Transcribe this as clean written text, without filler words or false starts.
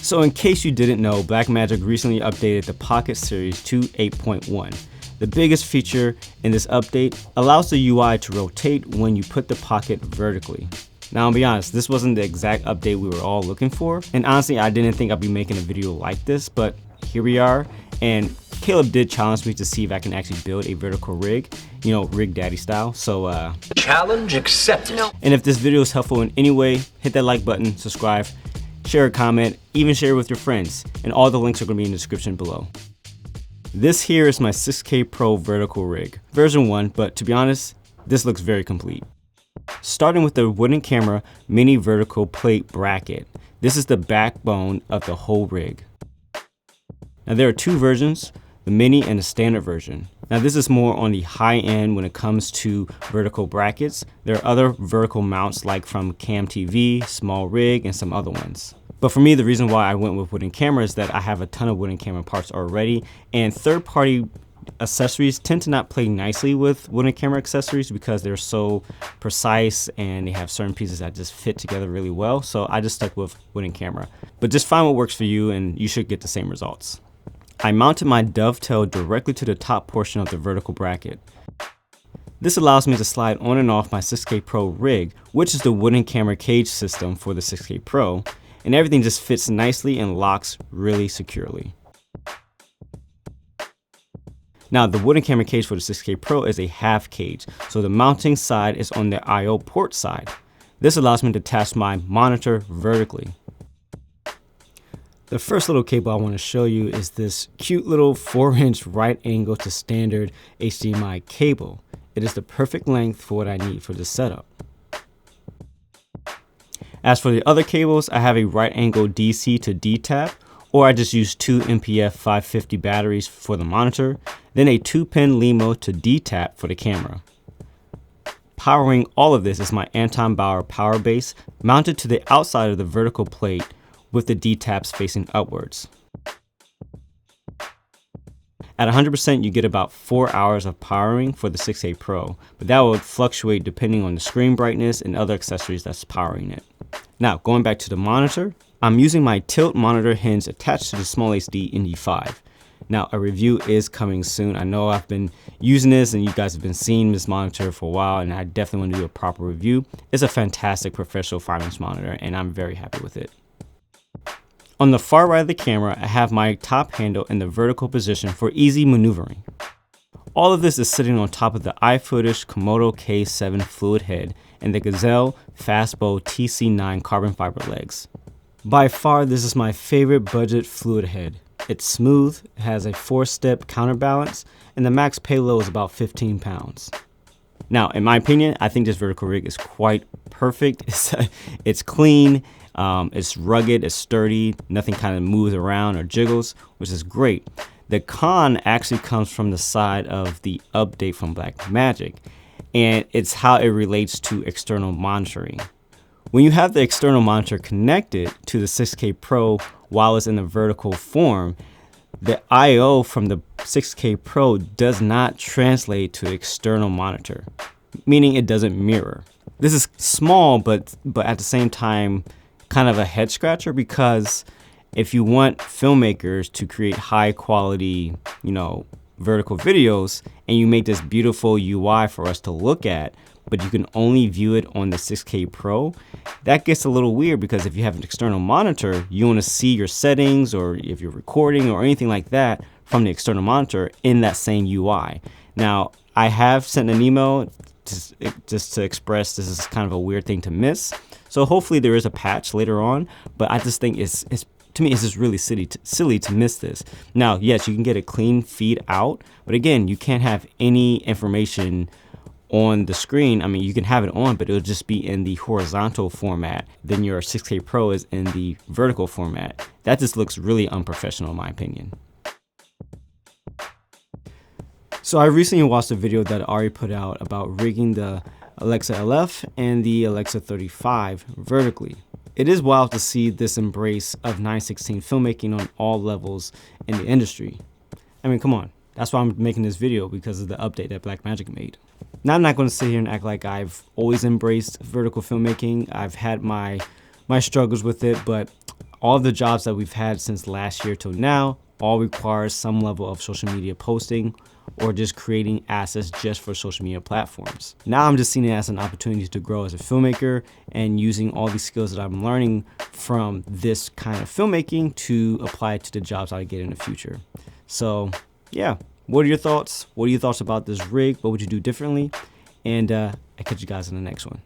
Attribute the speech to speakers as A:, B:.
A: So in case you didn't know, Blackmagic recently updated the Pocket series to 8.1. The biggest feature in this update allows the UI to rotate when you put the Pocket vertically. Now, I'll be honest, this wasn't the exact update we were all looking for, and honestly, I didn't think I'd be making a video like this, but here we are, and Caleb did challenge me to see if I can actually build a vertical rig, you know, Rig Daddy style, so
B: challenge accepted. No.
A: And if this video is helpful in any way, hit that like button, subscribe, share a comment, even share it with your friends, and all the links are going to be in the description below. This here is my 6K Pro vertical rig, version 1, but to be honest, this looks very complete. Starting with the wooden camera mini vertical plate bracket. This is the backbone of the whole rig. Now there are two versions, the mini and the standard version. Now this is more on the high end when it comes to vertical brackets. There are other vertical mounts like from Cam TV, Small Rig, and some other ones. But for me, the reason why I went with wooden camera is that I have a ton of wooden camera parts already, and third-party accessories tend to not play nicely with wooden camera accessories because they're so precise and they have certain pieces that just fit together really well. So I just stuck with wooden camera. But just find what works for you and you should get the same results. I mounted my dovetail directly to the top portion of the vertical bracket. This allows me to slide on and off my 6K Pro rig, which is the wooden camera cage system for the 6K Pro, and everything just fits nicely and locks really securely. Now, the wooden camera cage for the 6K Pro is a half cage, so the mounting side is on the I/O port side. This allows me to attach my monitor vertically. The first little cable I want to show you is this cute little 4-inch right angle to standard HDMI cable. It is the perfect length for what I need for this setup. As for the other cables, I have a right angle DC to D-tap, or I just use two MPF 550 batteries for the monitor, then a 2-pin LEMO to D-tap for the camera. Powering all of this is my Anton Bauer power base mounted to the outside of the vertical plate with the D-taps facing upwards. At 100%, you get about 4 hours of powering for the 6K Pro, but that will fluctuate depending on the screen brightness and other accessories that's powering it. Now, going back to the monitor, I'm using my tilt monitor hinge attached to the SmallHD ND5. Now, a review is coming soon. I know I've been using this and you guys have been seeing this monitor for a while, and I definitely want to do a proper review. It's a fantastic professional 5-inch monitor and I'm very happy with it. On the far right of the camera, I have my top handle in the vertical position for easy maneuvering. All of this is sitting on top of the iFootage Komodo K7 fluid head and the Gazelle Fastbow TC9 carbon fiber legs. By far, this is my favorite budget fluid head. It's smooth, it has a 4-step counterbalance, and the max payload is about 15 pounds. Now, in my opinion, I think this vertical rig is quite perfect. It's clean, it's rugged, it's sturdy, nothing kind of moves around or jiggles, which is great. The con actually comes from the side of the update from Blackmagic, and it's how it relates to external monitoring. When you have the external monitor connected to the 6K Pro while it's in the vertical form, the I/O from the 6K Pro does not translate to the external monitor, meaning it doesn't mirror. This is small, but at the same time, kind of a head scratcher, because if you want filmmakers to create high quality, vertical videos, and you make this beautiful UI for us to look at, but you can only view it on the 6K Pro, that gets a little weird, because if you have an external monitor, you want to see your settings, or if you're recording or anything like that from the external monitor in that same UI. Now, I have sent an email just to express this is kind of a weird thing to miss. So hopefully there is a patch later on, but I just think to me, it's just really silly to miss this. Now, yes, you can get a clean feed out, but again, you can't have any information on the screen. I mean, you can have it on, but it'll just be in the horizontal format. Then your 6K Pro is in the vertical format. That just looks really unprofessional in my opinion. So I recently watched a video that Ari put out about rigging the Alexa LF and the Alexa 35 vertically. It is wild to see this embrace of 9:16 filmmaking on all levels in the industry. I mean, come on. That's why I'm making this video, because of the update that Blackmagic made. Now, I'm not going to sit here and act like I've always embraced vertical filmmaking. I've had my struggles with it, but all the jobs that we've had since last year till now all require some level of social media posting or just creating assets just for social media platforms. Now I'm just seeing it as an opportunity to grow as a filmmaker and using all these skills that I'm learning from this kind of filmmaking to apply it to the jobs I get in the future. So yeah, what are your thoughts? What are your thoughts about this rig? What would you do differently? And I catch you guys in the next one.